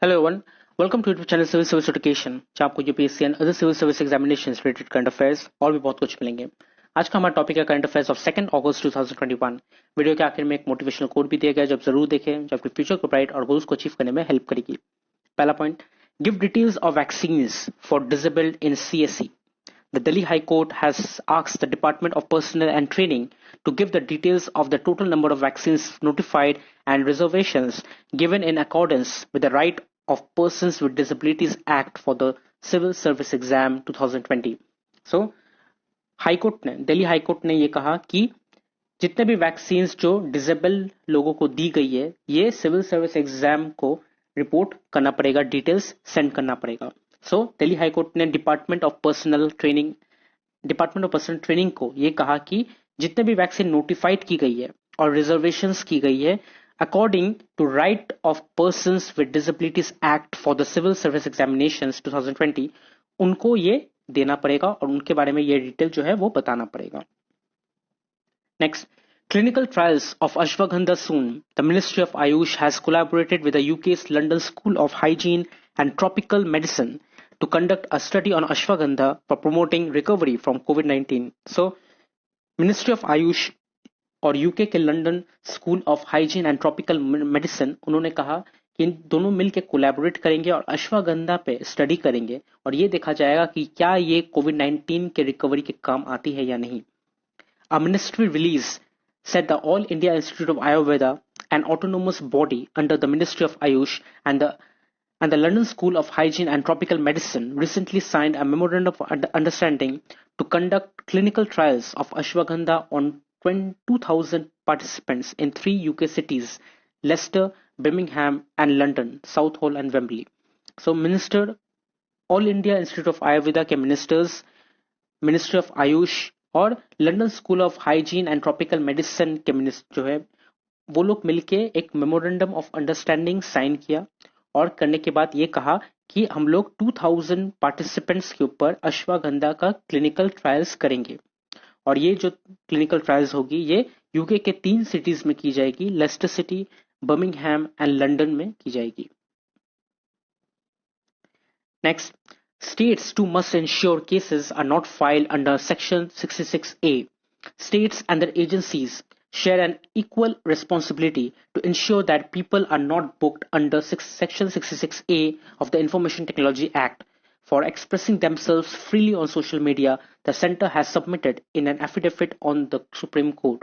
Hello everyone, welcome to YouTube channel civil service education जहाँ आपको UPSC and other civil service examination related current affairs और भी बहुत कुछ मिलेंगे। आज का हमारा टॉपिक है current affairs of 2 August 2021। Video के आखिर में एक मोटिवेशनल कोड भी दिया गया है, जब जरूर देखें, जो आपके फ्यूचर को ब्राइट और गोल्स को अचीव करने में हेल्प करेगी। पहला point, give details of vaccines for disabled in CSC. The Delhi High Court has asked the Department of Personnel and Training to give the details of the total number of vaccines notified and reservations given in accordance with the Right of Persons with Disabilities Act for the Civil Service Exam 2020. So, Delhi high court ने ये कहा कि जितने भी vaccines जो disable लोगों को दी गई है, ये सिविल सर्विस एग्जाम को रिपोर्ट करना पड़ेगा, डिटेल्स सेंड करना पड़ेगा। सो दिल्ली हाई कोर्ट ने डिपार्टमेंट ऑफ पर्सनल ट्रेनिंग को ये कहा कि जितने भी वैक्सीन नोटिफाइड की गई है और रिजर्वेशंस की गई है according to right of persons with disabilities act for the civil service examinations 2020, उनको ये देना पड़ेगा और उनके बारे में ये डिटेल जो है वो बताना पड़ेगा। Next, clinical trials of ashwagandha soon. The Ministry of Ayush has collaborated with the UK's London School of Hygiene and Tropical Medicine to conduct a study on ashwagandha for promoting recovery from COVID-19. So, Ministry of Ayush और UK के London school of hygiene and tropical medicine, उन्होंने कहा कि इन दोनों मिलकर collaborate करेंगे और अश्वगंधा पे स्टडी करेंगे और ये देखा जाएगा कि क्या ये कोविड-19 के रिकवरी के काम आती है या नहीं। A ministry release said the All India Institute of Ayurveda, an autonomous body under the Ministry of Ayush and the London School of Hygiene and Tropical Medicine, recently signed a memorandum of understanding to conduct clinical trials of ashwagandha on 2,000 participants in 3 UK cities: Leicester, Birmingham and London, Southall and Wembley. So All India Institute of Ayurveda के ministers, Ministry of Ayush और London school of hygiene and tropical medicine के minister जो है वो लोग मिलके एक memorandum of understanding sign किया और करने के बाद ये कहा कि हम लोग 2000 पार्टिसिपेंट्स के ऊपर अश्वगंधा का क्लिनिकल ट्रायल्स करेंगे और ये जो क्लिनिकल ट्रायल्स होगी ये यूके के 3 सिटीज में की जाएगी, लेस्टर सिटी, बर्मिंगहैम एंड लंदन में की जाएगी। Next, States too must ensure cases are not filed under Section 66A. States and their agencies share an equal responsibility to ensure that people are not booked under Section 66A of the Information Technology Act for expressing themselves freely on social media. The Centre has submitted in an affidavit on the Supreme Court.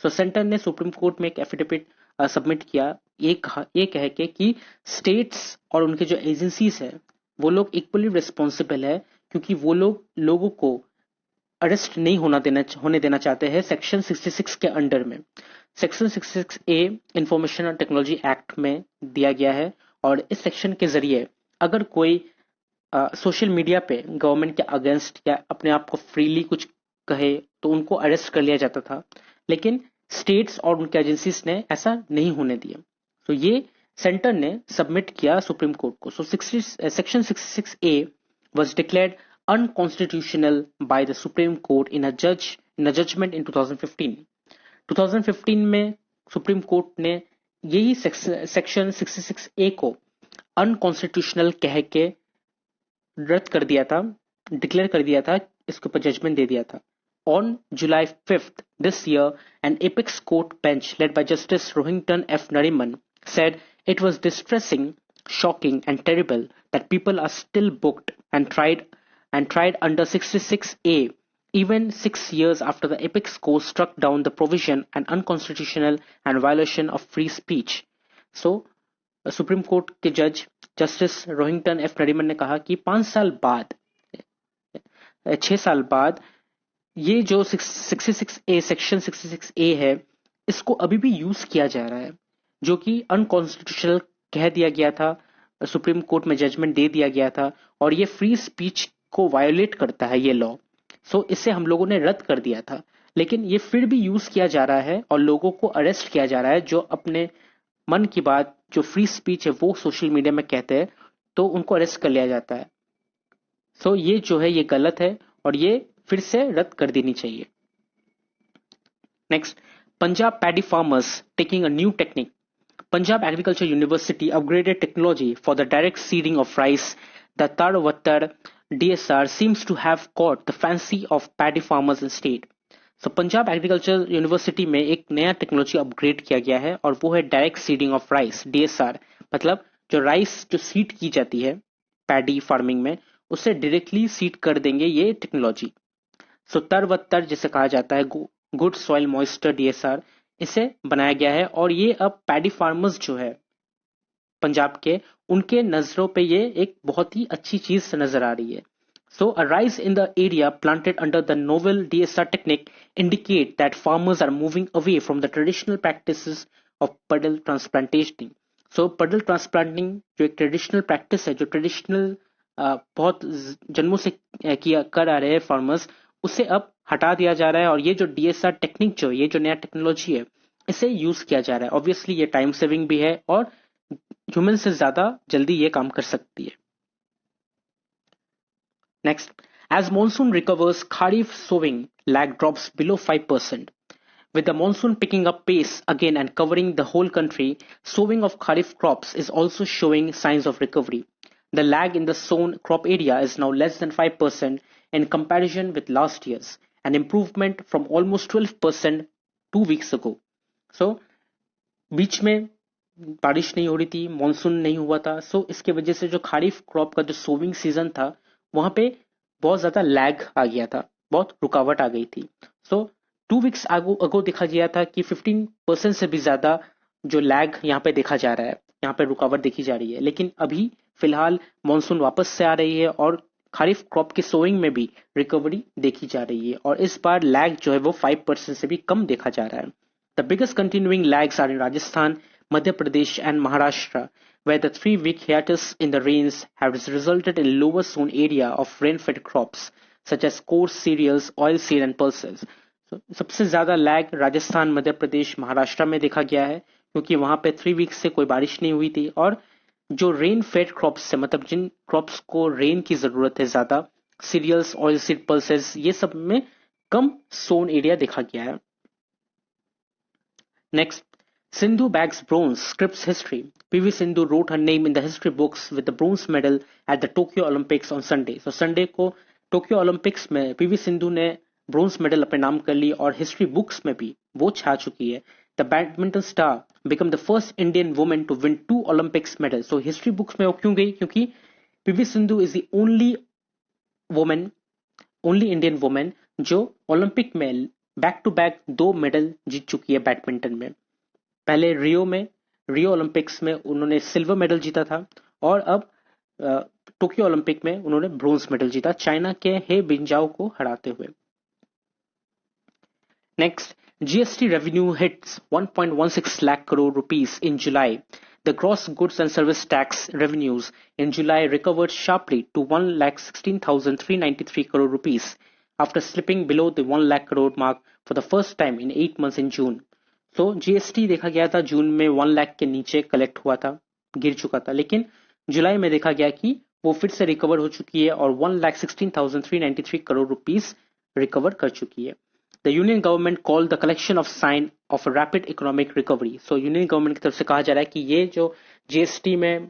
So Centre ने Supreme Court में एक affidavit submit किया ये कह के कि states और उनके जो एजेंसीज है वो लोग इक्वली रिस्पॉन्सिबल है क्योंकि वो लोग लोगों को अरेस्ट नहीं होने देना चाहते हैं सेक्शन 66 के अंडर में। सेक्शन 66A इंफॉर्मेशन और टेक्नोलॉजी एक्ट में दिया गया है और इस सेक्शन के जरिए अगर कोई सोशल मीडिया पे गवर्नमेंट के अगेंस्ट या अपने आप को फ्रीली कुछ कहे तो उनको अरेस्ट कर लिया जाता था, लेकिन स्टेट्स और उनके एजेंसीज ने ऐसा नहीं होने दिया। तो ये सेंटर ने सबमिट किया सुप्रीम कोर्ट को। So section 66A was declared unconstitutional by the Supreme Court in a judgment in 2015. 2015 में सुप्रीम कोर्ट ने यही सेक्शन 66A को अनकॉन्स्टिट्यूशनल कह के रद्द कर दिया था, डिक्लेयर कर दिया था, इसके ऊपर जजमेंट दे दिया था। On July 5th this year, an apex court bench led by Justice Rohinton F. Nariman said it was distressing, shocking and terrible that people are still booked and tried under 66A even 6 years after the apex court struck down the provision and unconstitutional and violation of free speech. So supreme court के जज justice Rohinton F Nariman ने कहा कि 6 साल बाद ये जो 66A section 66A है इसको अभी भी यूज किया जा रहा है, जो कि अनकॉन्स्टिट्यूशनल कह दिया गया था, सुप्रीम कोर्ट में जजमेंट दे दिया गया था और ये फ्री स्पीच को वायोलेट करता है ये लॉ। सो इसे हम लोगों ने रद्द कर दिया था, लेकिन ये फिर भी यूज किया जा रहा है और लोगों को अरेस्ट किया जा रहा है जो अपने मन की बात, जो फ्री स्पीच है वो सोशल मीडिया में कहते हैं तो उनको अरेस्ट कर लिया जाता है। सो ये जो है ये गलत है और ये फिर से रद्द कर देनी चाहिए। Next, Punjab paddy farmers taking a new technique. Punjab Agriculture University upgraded technology for the direct seeding of rice. The Tarvattar DSR seems to have caught the fancy of paddy farmers in state. So Punjab agriculture university में एक नया technology upgrade किया गया है और वो है direct seeding of rice DSR. मतलब जो राइस जो सीड की जाती है पैडी फार्मिंग में उसे डायरेक्टली सीड कर देंगे ये टेक्नोलॉजी। सो तरवत्तर जिसे कहा जाता है गुड सॉइल मॉइस्चर डीएसआर इसे बनाया गया है और ये अब पैडी फार्मर्स जो है पंजाब के उनके नजरों पे ये एक बहुत ही अच्छी चीज नजर आ रही है। So a rise in the area planted under the novel DSR technique indicate that farmers are moving away from the traditional practices of puddle transplanting. So puddle transplanting जो एक ट्रेडिशनल प्रैक्टिस है जो ट्रेडिशनल बहुत जन्मों से किया कर आ रहे हैं फार्मर्स उसे अब हटा दिया जा रहा है और ये जो डीएसआर टेक्निक जो ये जो नया टेक्नोलॉजी है इसे यूज किया जा रहा है। ऑब्वियसली ये टाइम सेविंग भी है और ह्यूमन से ज्यादा जल्दी ये काम कर सकती है। Next, as monsoon recovers, Kharif sowing lag drops below 5%. With the monsoon picking up pace again and covering the whole country, sowing of Kharif crops is also showing signs of recovery. The lag in the sown crop area is now less than 5% in comparison with last year's, an improvement from almost 12% 2 weeks ago. So, बीच में बारिश नहीं हो रही थी, monsoon नहीं हुआ था, सो इसके वजह से जो खारिफ क्रॉप का जो सोविंग सीजन था वहां पे बहुत ज्यादा लैग आ गया था, बहुत रुकावट आ गई थी। सो 2 वीक्स अगो देखा गया था कि 15% से भी ज्यादा जो लैग यहाँ पे देखा जा रहा है, यहाँ पे रुकावट देखी जा रही है। लेकिन अभी फिलहाल मॉनसून वापस से आ रही है और खारिफ क्रॉप के सोइंग में भी रिकवरी देखी जा रही है और इस बार लैग जो है वो 5% से भी कम देखा जा रहा है। The biggest continuing lags are in Rajasthan, Madhya Pradesh and Maharashtra, where the 3-week hiatus in the rains has resulted in lower sown area of rain-fed crops such as coarse cereals, oilseed and pulses. So, सबसे ज्यादा lag Rajasthan, Madhya Pradesh, Maharashtra में देखा गया है क्योंकि वहां पे 3 weeks से कोई बारिश नहीं हुई थी और जो रेन फेड क्रॉप्स है मतलब जिन क्रॉप्स को रेन की जरूरत है ज्यादा, सीरियल्स, ऑयलसीड, पल्सेस, ये सब में कम सोन एरिया देखा गया है। Next, Sindhu bags bronze, scripts history. PV Sindhu wrote her name in the history books with the bronze medal at the Tokyo Olympics on Sunday. So Sunday को Tokyo Olympics में PV Sindhu ने bronze medal अपने नाम कर ली और history books में भी वो छा चुकी है। The badminton star become the first Indian women to win 2 Olympics medal. So history books में वो क्यों गई? क्योंकि PV Sindhu is the only Indian women जो ओलंपिक में बैक टू बैक 2 मेडल जीत चुकी है बैडमिंटन में। पहले रियो ओलंपिक्स में उन्होंने सिल्वर मेडल जीता था और अब टोक्यो ओलंपिक में उन्होंने ब्रोंज मेडल जीता चाइना के हे बिंजाओ को हराते हुए। Next, GST revenue hits 1.16 lakh crore rupees in July. The gross goods and service tax revenues in July recovered sharply to 1,16,393 crore rupees after slipping below the 1 lakh crore mark for the first time in 8 months in June. तो GST देखा गया था जून में 1 लाख के नीचे collect हुआ था, गिर चुका था, लेकिन जुलाई में देखा गया कि वो फिर से रिकवर हो चुकी है और 1,16,393 crore rupees रिकवर कर चुकी है। The union government call the collection of sine of rapid economic recovery. So union government की तरफ से कहा जा रहा है कि ये जो जीएसटी में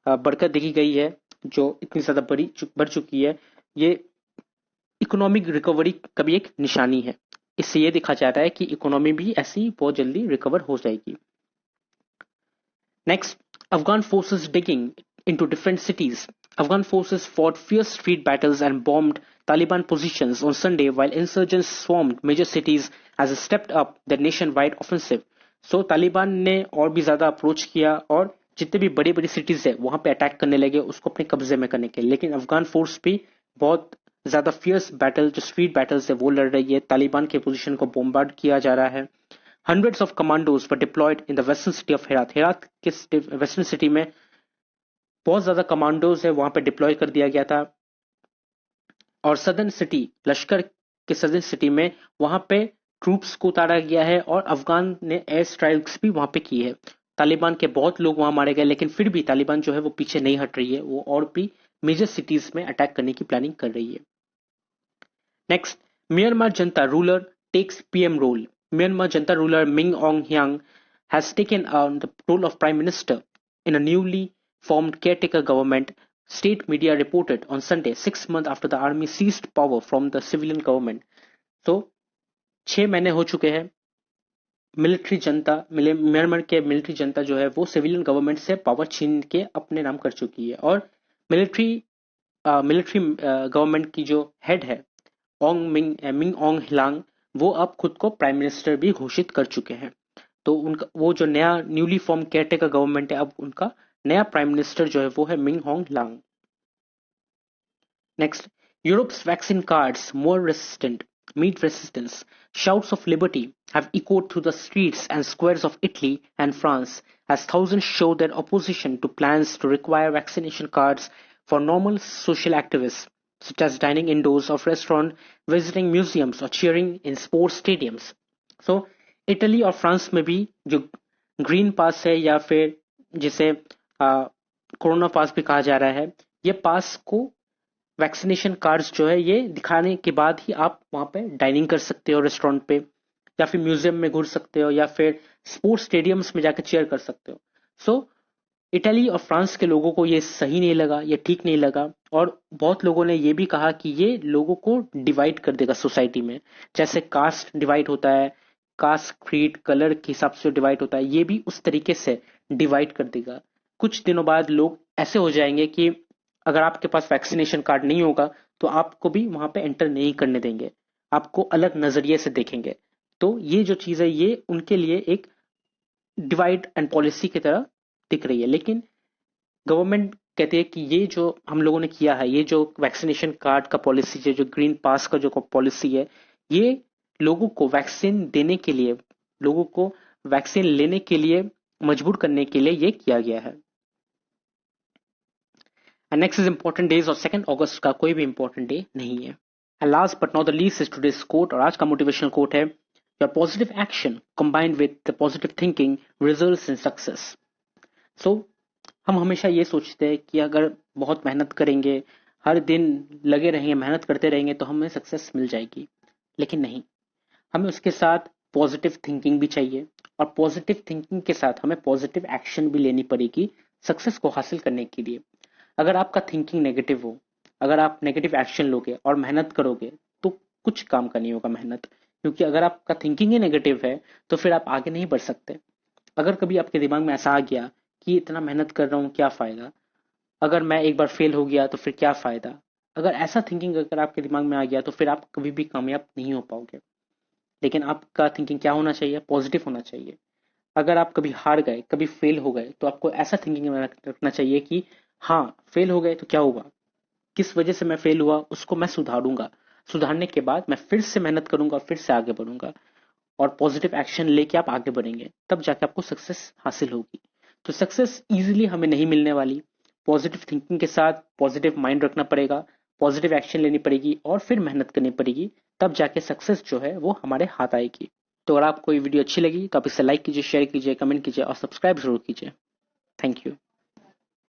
बढ़कर देखी गई है जो इतनी ज्यादा बढ़ चुकी है, ये इकोनॉमिक रिकवरी का भी एक निशानी है। इससे ये दिखा जा रहा है कि इकोनॉमी भी ऐसी बहुत जल्दी रिकवर हो जाएगी। Next, Afghan forces digging into different cities. Afghan forces fought fierce street battles and bombed Taliban positions on Sunday while insurgents swarmed major cities as they stepped up their nationwide offensive. So Taliban ने और भी ज्यादा approach किया और जितने भी बड़ी बड़ी सिटीज है वहां पे अटैक करने लगे उसको अपने कब्जे में करने के। लेकिन अफगान फोर्स भी बहुत ज्यादा फियर्स बैटल जो स्ट्रीट बैटल्स है वो लड़ रही है। तालिबान के पोजीशन को बॉम्बार्ड किया जा रहा है। Hundreds of commandos were deployed in the western city of Herat. Herat के वेस्टर्न सिटी में बहुत ज्यादा कमांडोज है वहां पे डिप्लॉय कर दिया गया था और सदर्न सिटी लश्कर के सदर्न सिटी में वहां पे ट्रूप्स को उतारा गया है और अफगान ने एयर स्ट्राइक्स भी वहां पे की है। तालिबान के बहुत लोग वहां मारे गए लेकिन फिर भी तालिबान जो है वो पीछे नहीं हट रही है, वो और भी मेजर सिटीज में अटैक करने की प्लानिंग कर रही है। Next, Myanmar junta ruler takes PM role. Myanmar junta ruler Min Aung Hlaing has taken on the role of prime minister in a newly formed caretaker government. State media reported on Sunday, 6 months after the army seized power from the civilian government. तो 6 महीने हो चुके हैं, military जनता Myanmar के military जनता जो है वो civilian government से पावर छीन के अपने नाम कर चुकी है, और मिलिट्री मिलिट्री गवर्नमेंट की जो हेड है मिंग ओंग हिलांग, वो अब खुद को प्राइम मिनिस्टर भी घोषित कर चुके हैं। तो उनका वो जो नया न्यूली फॉर्म केयरटेकर गवर्नमेंट है, अब उनका नया प्राइम मिनिस्टर जो है वो है Min Aung Hlaing. Next, Europe's vaccine cards more resistant meet resistance. Shouts of liberty have echoed through the streets and squares of Italy and France as thousands show their opposition to plans to require vaccination cards for normal social activists, such as dining indoors of restaurants, visiting museums, or cheering in sports stadiums. So, Italy और France में भी जो green पास है या फिर जिसे corona पास भी कहा जा रहा है, ये पास को वैक्सीनेशन कार्ड्स जो है ये दिखाने के बाद ही आप वहां पे डाइनिंग कर सकते हो रेस्टोरेंट पे, या फिर म्यूजियम में घूर सकते हो, या फिर स्पोर्ट्स स्टेडियम्स में जाकर चेयर कर सकते हो। सो इटली और फ्रांस के लोगों को ये सही नहीं लगा, ये ठीक नहीं लगा, और बहुत लोगों ने ये भी कहा कि ये लोगों को डिवाइड कर देगा सोसाइटी में, जैसे कास्ट डिवाइड होता है, कास्ट क्रीड कलर के हिसाब से डिवाइड होता है, ये भी उस तरीके से डिवाइड कर देगा। कुछ दिनों बाद लोग ऐसे हो जाएंगे कि अगर आपके पास वैक्सीनेशन कार्ड नहीं होगा तो आपको भी वहां पे एंटर नहीं करने देंगे, आपको अलग नजरिए से देखेंगे। तो ये जो चीज है ये उनके लिए एक डिवाइड एंड पॉलिसी की तरह दिख रही है, लेकिन गवर्नमेंट कहती है कि ये जो हम लोगों ने किया है, ये जो वैक्सीनेशन कार्ड का पॉलिसी है, जो ग्रीन पास का जो पॉलिसी है, ये लोगों को वैक्सीन देने के लिए, लोगों को वैक्सीन लेने के लिए मजबूर करने के लिए ये किया गया है। And next is important days, और 2 अगस्त का कोई भी इंपॉर्टेंट डे नहीं है। And last but not the least is today's quote, और आज का मोटिवेशनल कोट है, your positive action combined with the positive thinking results in success. So हम हमेशा ये सोचते हैं कि अगर बहुत मेहनत करेंगे, हर दिन लगे रहेंगे, मेहनत करते रहेंगे तो हमें सक्सेस मिल जाएगी, लेकिन नहीं, हमें उसके साथ पॉजिटिव थिंकिंग भी चाहिए, और पॉजिटिव थिंकिंग के साथ हमें पॉजिटिव एक्शन भी लेनी पड़ेगी सक्सेस को हासिल करने के लिए। अगर आपका थिंकिंग नेगेटिव हो, अगर आप नेगेटिव एक्शन लोगे और मेहनत करोगे तो कुछ काम का नहीं होगा मेहनत, क्योंकि अगर आपका थिंकिंग ही नेगेटिव है तो फिर आप आगे नहीं बढ़ सकते। अगर कभी आपके दिमाग में ऐसा आ गया कि इतना मेहनत कर रहा हूँ क्या फायदा, अगर मैं एक बार फेल हो गया तो फिर क्या फायदा, अगर ऐसा थिंकिंग अगर आपके दिमाग में आ गया तो फिर आप कभी भी कामयाब नहीं हो पाओगे। लेकिन आपका थिंकिंग क्या होना चाहिए? पॉजिटिव होना चाहिए। अगर आप कभी हार गए, कभी फेल हो गए, तो आपको ऐसा थिंकिंग में रखना चाहिए कि हाँ, फेल हो गए तो क्या हुआ, किस वजह से मैं फेल हुआ उसको मैं सुधारूंगा, सुधारने के बाद मैं फिर से मेहनत करूंगा और फिर से आगे बढ़ूंगा, और पॉजिटिव एक्शन लेके आप आगे बढ़ेंगे, तब जाके आपको सक्सेस हासिल होगी। तो सक्सेस इजीली हमें नहीं मिलने वाली, पॉजिटिव थिंकिंग के साथ पॉजिटिव माइंड रखना पड़ेगा, पॉजिटिव एक्शन लेनी पड़ेगी और फिर मेहनत करनी पड़ेगी, तब जाके सक्सेस जो है वो हमारे हाथ आएगी। तो अगर आपको ये वीडियो अच्छी लगी तो आप इसे लाइक कीजिए, शेयर कीजिए, कमेंट कीजिए और सब्सक्राइब जरूर कीजिए। Thank you.